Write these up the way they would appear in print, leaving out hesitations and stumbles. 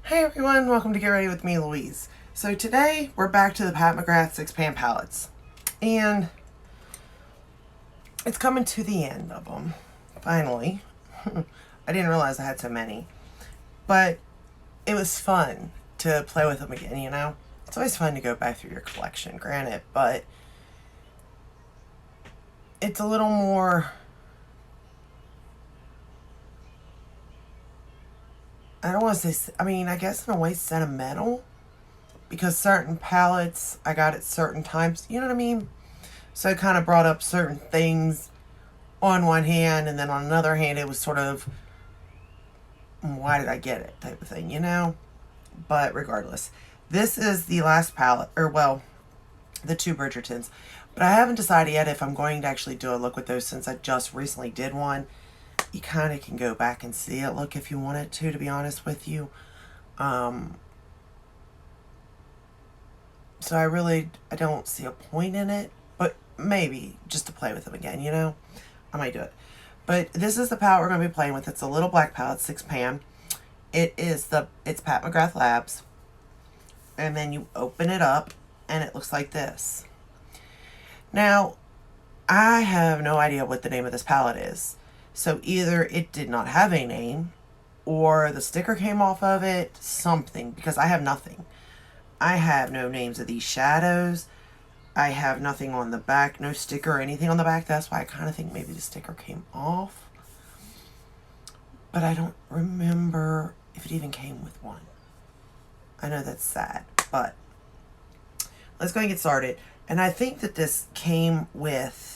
Hey everyone, welcome to Get Ready with me, Louise. So today we're back to the Pat McGrath 6-pan palettes. And it's coming to the end of them, finally. I didn't realize I had so many. But it was fun to play with them again, you know? It's always fun to go back through your collection, granted, but it's a little more... I don't want to say... I guess in a way sentimental. Because certain palettes I got at certain times, you know what I mean? So it kind of brought up certain things on one hand, and then on another hand, it was sort of, why did I get it type of thing, you know? But regardless, this is the last palette, or well, the two Bridgertons. But I haven't decided yet if I'm going to actually do a look with those since I just recently did one. You kind of can go back and see it look if you wanted to be honest with you. So I don't see a point in it, but maybe just to play with them again, you know? I might do it. But this is the palette we're going to be playing with. It's a little black palette, 6-pan. It's Pat McGrath Labs. And then you open it up, and it looks like this. Now, I have no idea what the name of this palette is. So either it did not have a name, or the sticker came off of it, something, because I have nothing. I have no names of these shadows. I have nothing on the back, no sticker or anything on the back. That's why I kind of think maybe the sticker came off. But I don't remember if it even came with one. I know that's sad, but let's go and get started. And I think that this came with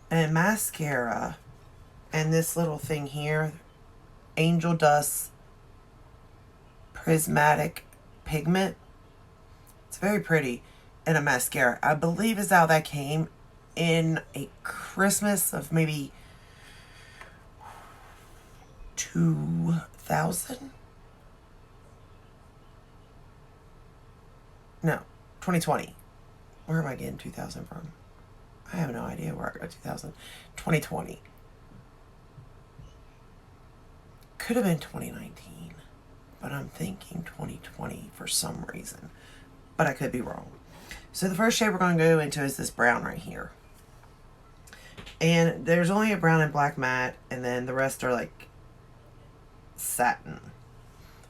a mascara and this little thing here, Angel Dust Prismatic Pigment. It's very pretty. And a mascara. I believe is how that came in a Christmas of maybe 2000? No, 2020. Where am I getting 2000 from? I have no idea where I got 2000. 2020. Could have been 2019. But I'm thinking 2020 for some reason. But I could be wrong. So the first shade we're going to go into is this brown right here. And there's only a brown and black matte, and then the rest are like satin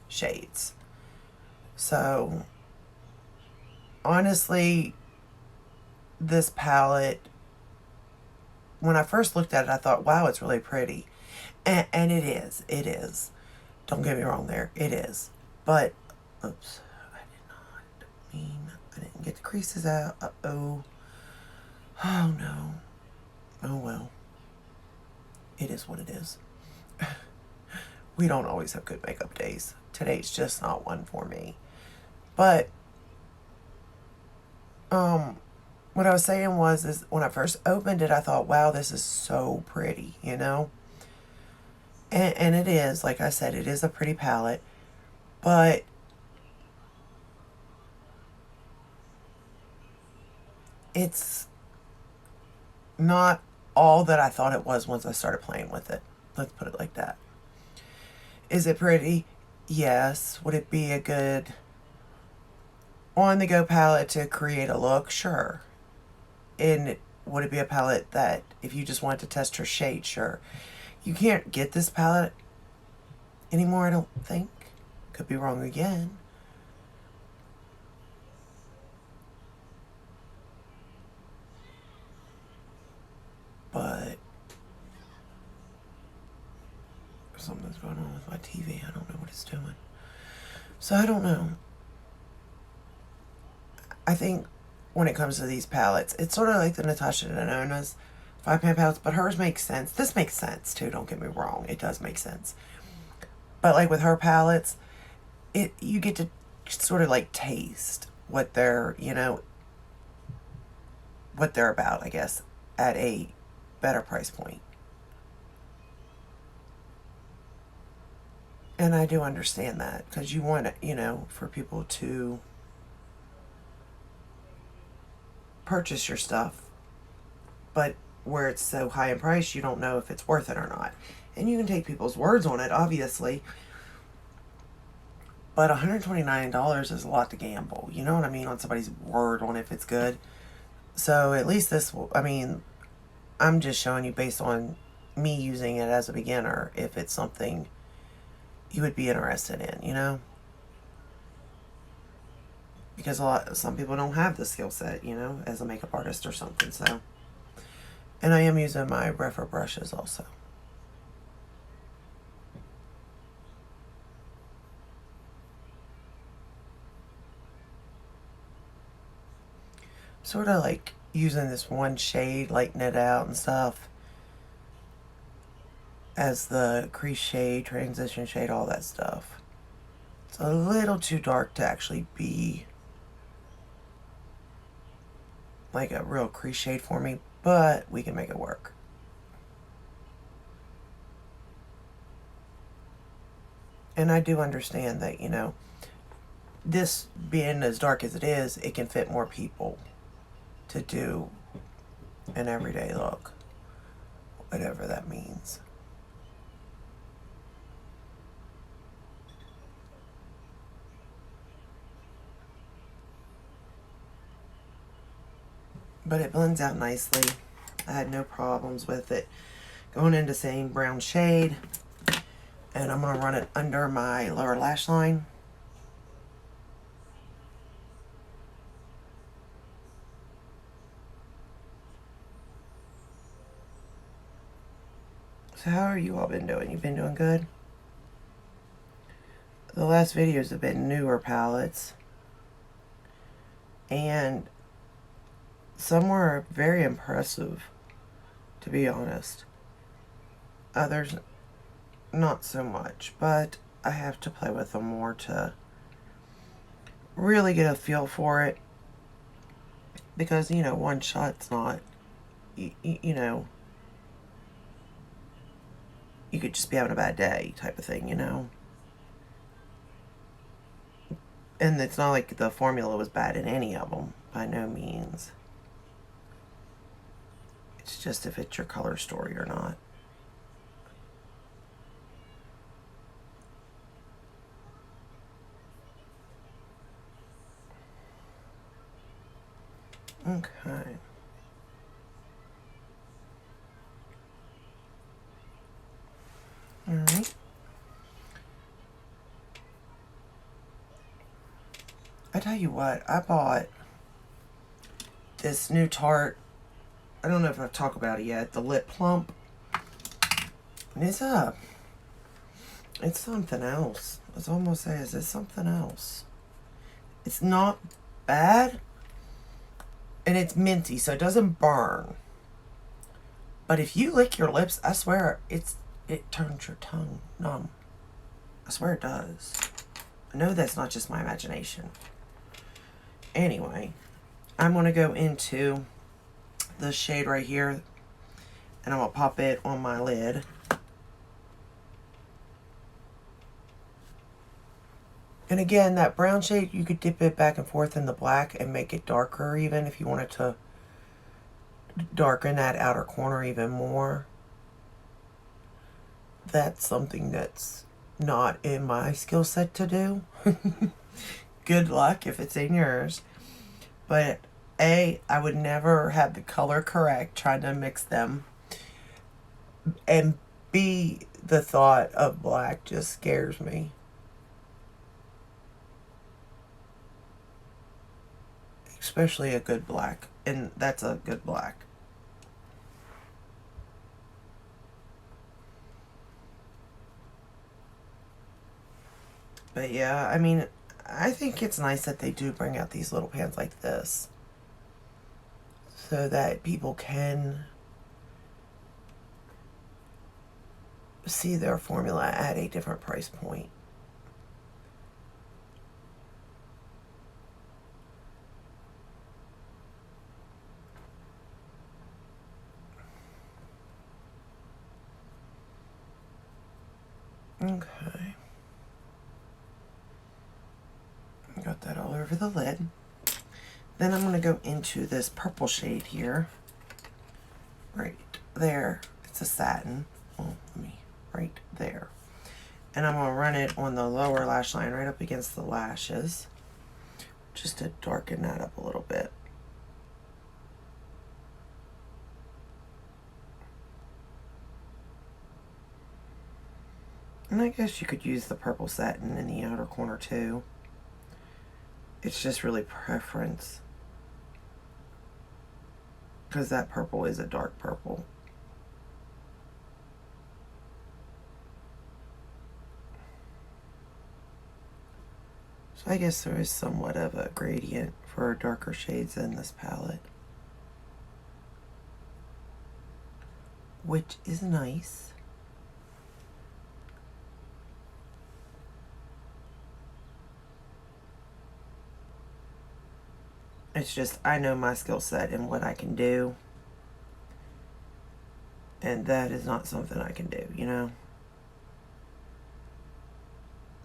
shades. So honestly, this palette, when I first looked at it, I thought, wow, it's really pretty. And it is. It is. Don't get me wrong there. It is. But, oops. I didn't get the creases out. Uh-oh. Oh, no. Oh, well. It is what it is. We don't always have good makeup days. Today's just not one for me. But, what I was saying is when I first opened it, I thought, wow, this is so pretty, you know? And it is, like I said, it is a pretty palette. But it's not all that I thought it was once I started playing with it. Let's put it like that. Is it pretty? Yes. Would it be a good on-the-go palette to create a look? Sure. And would it be a palette that if you just wanted to test her shade? Sure. You can't get this palette anymore, I don't think. Could be wrong again. But something's going on with my TV. I don't know what it's doing. So I don't know. I think when it comes to these palettes, it's sort of like the Natasha Denona's 5-pan palettes, but hers makes sense. This makes sense too, don't get me wrong. It does make sense. But like with her palettes, you get to sort of like taste what they're, you know, what they're about, I guess, at a better price point. And I do understand that because you want, you know, for people to purchase your stuff, but where it's so high in price, you don't know if it's worth it or not. And you can take people's words on it, obviously, But $129 is a lot to gamble. You know what I mean? On somebody's word on if it's good. So at least this will, I mean, I'm just showing you based on me using it as a beginner if it's something you would be interested in, you know? Because some people don't have the skill set, you know, as a makeup artist or something, so. And I am using my Breffer brushes also. Sort of like using this one shade, lighten it out and stuff, as the crease shade, transition shade, all that stuff. It's a little too dark to actually be like a real crease shade for me, but we can make it work. And I do understand that, you know, this being as dark as it is, it can fit more people to do an everyday look, whatever that means. But it blends out nicely. I had no problems with it. Going into same brown shade, and I'm gonna run it under my lower lash line. So how are you all been doing? You've been doing good? The last videos have been newer palettes, and some were very impressive, to be honest. Others, not so much, but I have to play with them more to really get a feel for it. Because, you know, one shot's not, you know, you could just be having a bad day type of thing, you know. And it's not like the formula was bad in any of them, by no means. It's just if it's your color story or not. Okay. Alright. I tell you what, I bought this new Tarte. I don't know if I've talked about it yet. The Lip Plump. And it's something else. It's almost says it's something else. It's not bad. And it's minty, so it doesn't burn. But if you lick your lips, I swear it turns your tongue numb. I swear it does. I know that's not just my imagination. Anyway, I'm going to go into the shade right here, and I'm going to pop it on my lid. And again, that brown shade, you could dip it back and forth in the black and make it darker even if you wanted to darken that outer corner even more. That's something that's not in my skill set to do. Good luck if it's in yours. But A, I would never have the color correct trying to mix them. And B, the thought of black just scares me. Especially a good black. And that's a good black. But yeah, I mean, I think it's nice that they do bring out these little pans like this, so that people can see their formula at a different price point. Okay. Got that all over the lid. Then I'm going to go into this purple shade here. Right there. It's a satin. Oh, right there. And I'm going to run it on the lower lash line right up against the lashes, just to darken that up a little bit. And I guess you could use the purple satin in the outer corner too. It's just really preference, because that purple is a dark purple. So I guess there is somewhat of a gradient for darker shades in this palette, which is nice. It's just, I know my skill set and what I can do, and that is not something I can do, you know?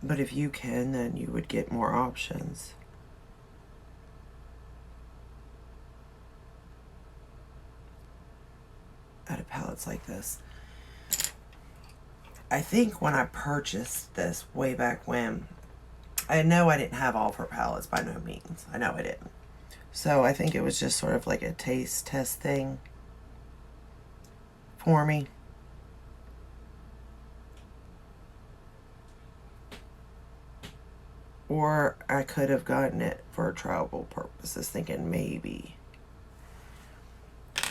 But if you can, then you would get more options. Out of palettes like this. I think when I purchased this way back when, I know I didn't have all of her palettes, by no means. I know I didn't. So I think it was just sort of like a taste test thing for me. Or I could have gotten it for travel purposes, thinking maybe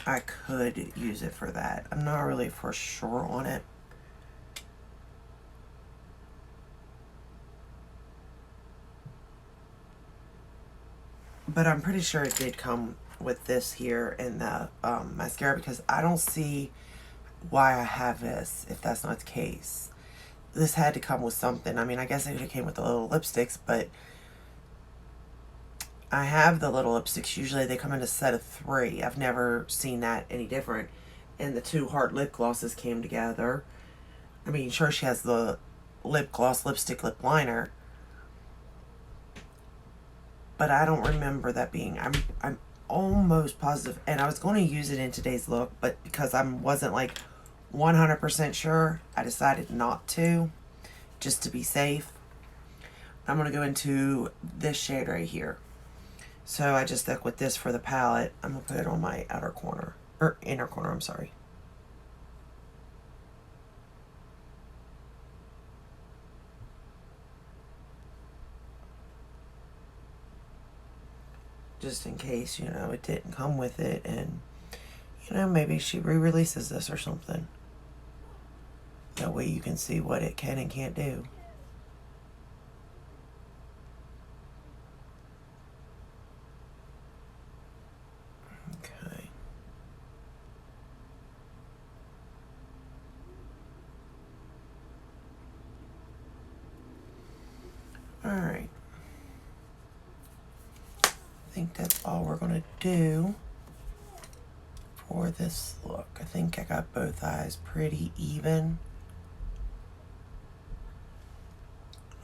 I could use it for that. I'm not really for sure on it. But I'm pretty sure it did come with this here in the mascara, because I don't see why I have this if that's not the case. This had to come with something. I mean, I guess it came with the little lipsticks, but I have the little lipsticks. Usually they come in a set of 3. I've never seen that any different. And the 2 hard lip glosses came together. I mean, sure, she has the lip gloss, lipstick, lip liner, but I don't remember that being, I'm almost positive, and I was going to use it in today's look, but because I wasn't like 100% sure, I decided not to, just to be safe. I'm going to go into this shade right here. So I just stuck with this for the palette. I'm going to put it on my outer corner, or inner corner, I'm sorry. Just in case, you know, it didn't come with it, and, you know, maybe she re-releases this or something. That way you can see what it can and can't do. Okay. Alright. I think that's all we're going to do for this look. I think I got both eyes pretty even.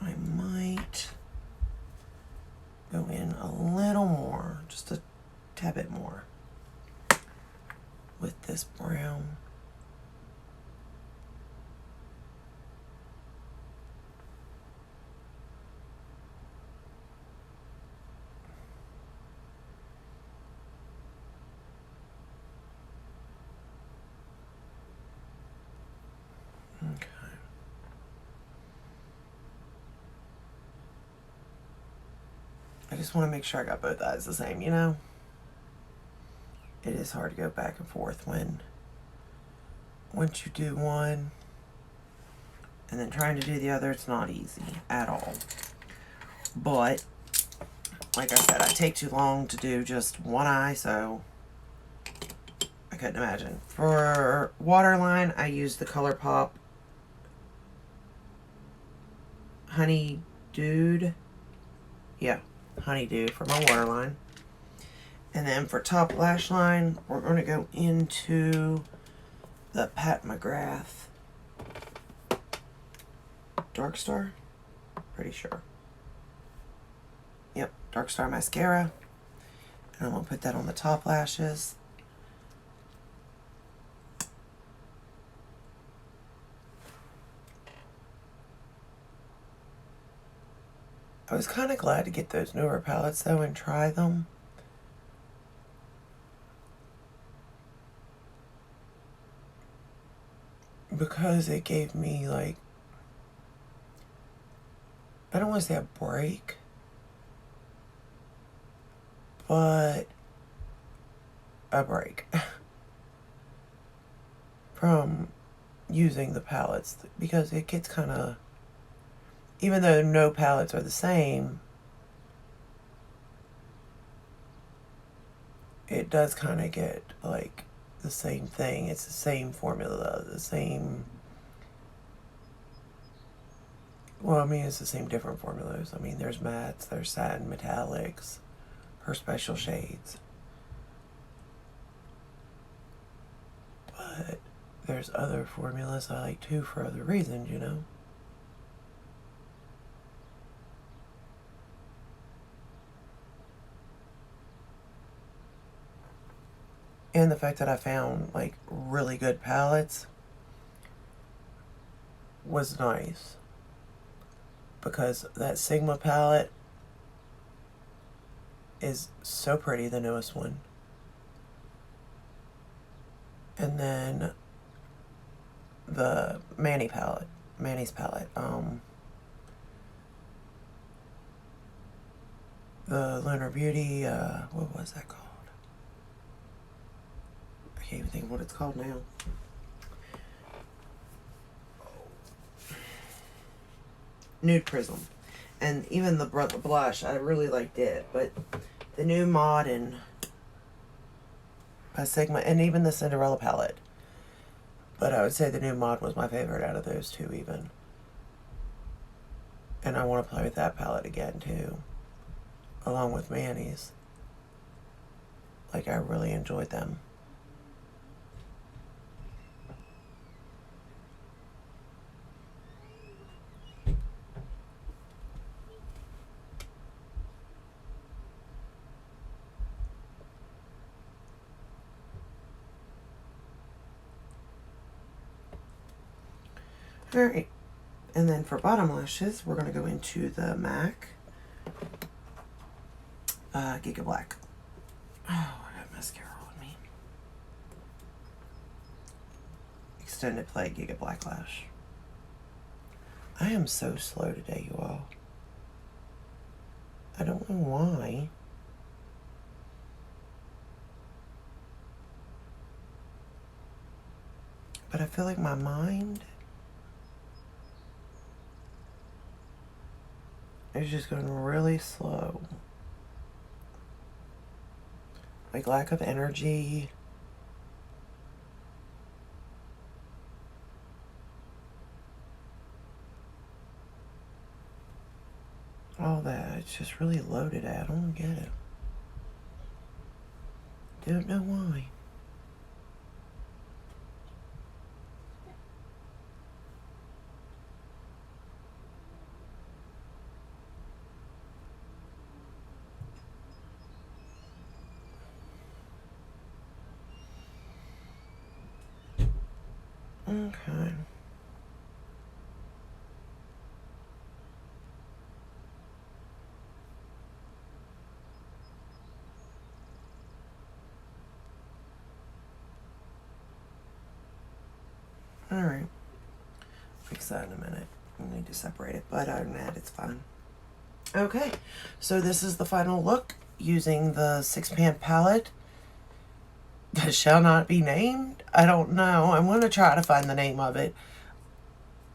I might go in a little more, just a tad bit more, with this brown. Okay. I just want to make sure I got both eyes the same, you know? It is hard to go back and forth when once you do one and then trying to do the other, it's not easy at all. But like I said, I take too long to do just one eye, so I couldn't imagine. For waterline, I use the ColourPop Honey Dude. Yeah, Honey Dude for my waterline. And then for top lash line, we're going to go into the McGrath Dark Star. Pretty sure. Yep, Dark Star mascara. And I'm going to put that on the top lashes. I was kind of glad to get those newer palettes though and try them. Because it gave me like, I don't want to say a break, but a break from using the palettes, because it gets kind of, even though no palettes are the same, it does kind of get like the same thing. It's the same formula, the same, well, I mean, it's the same different formulas. I mean, there's mattes, there's satin metallics, her special shades. But there's other formulas I like too for other reasons, you know? And the fact that I found like really good palettes was nice. Because that Sigma palette is so pretty, the newest one. And then the Manny's palette, the Lunar Beauty, what was that called? I can't even think of what it's called now. Nude Prism. And even the blush, I really liked it. But the new mod and by Sigma, and even the Cinderella palette. But I would say the new mod was my favorite out of those two even. And I want to play with that palette again too. Along with Manny's. Like, I really enjoyed them. Alright, and then for bottom lashes, we're going to go into the MAC Giga Black. Oh, I got mascara on me. Extended Play Giga Black Lash. I am so slow today, you all. I don't know why. But I feel like my mind is just going really slow. Like lack of energy. All that. It's just really loaded out. I don't get it. Don't know why. Okay. Alright. Fix that in a minute. I need to separate it, but other than that, it's fine. Okay, so this is the final look using the 6-pan palette that shall not be named. I don't know. I'm going to try to find the name of it.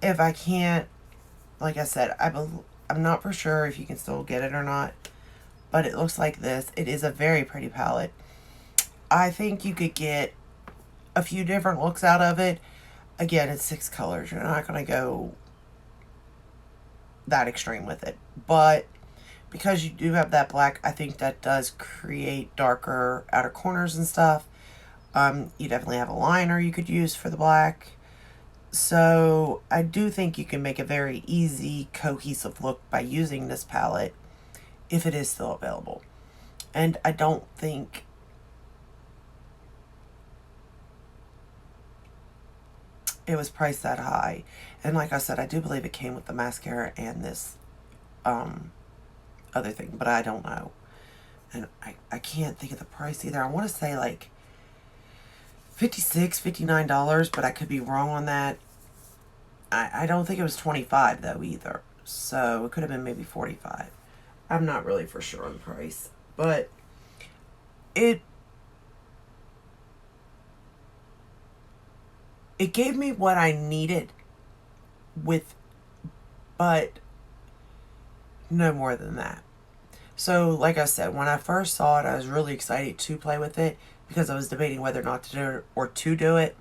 If I can't, like I said, I'm not for sure if you can still get it or not, but it looks like this. It is a very pretty palette. I think you could get a few different looks out of it. Again, it's 6 colors. You're not going to go that extreme with it. But because you do have that black, I think that does create darker outer corners and stuff. You definitely have a liner you could use for the black. So I do think you can make a very easy, cohesive look by using this palette if it is still available. And I don't think it was priced that high. And like I said, I do believe it came with the mascara and this other thing, but I don't know. And I can't think of the price either. I want to say like $56, $59, but I could be wrong on that. I don't think it was 25 though either. So it could have been maybe 45. I'm not really for sure on the price, but it gave me what I needed with, but no more than that. So like I said, when I first saw it, I was really excited to play with it because I was debating whether or not to do it or to do it.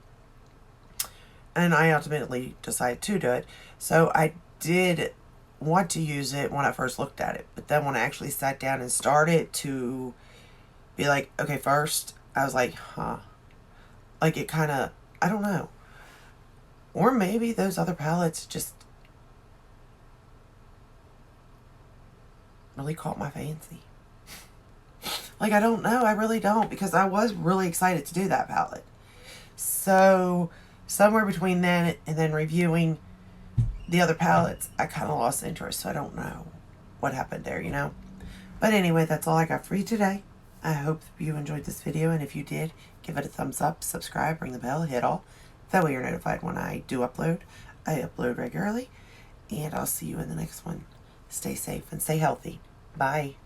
And I ultimately decided to do it. So I did want to use it when I first looked at it. But then when I actually sat down and started to be like, okay, first, I was like, huh. Like it kind of, I don't know. Or maybe those other palettes just really caught my fancy. Like, I don't know. I really don't, because I was really excited to do that palette. So somewhere between then and then reviewing the other palettes, I kind of lost interest. So I don't know what happened there, you know. But anyway, that's all I got for you today. I hope you enjoyed this video, and if you did, give it a thumbs up, subscribe, ring the bell, hit all. That way you're notified when I do upload. I upload regularly, and I'll see you in the next one. Stay safe and stay healthy. Bye.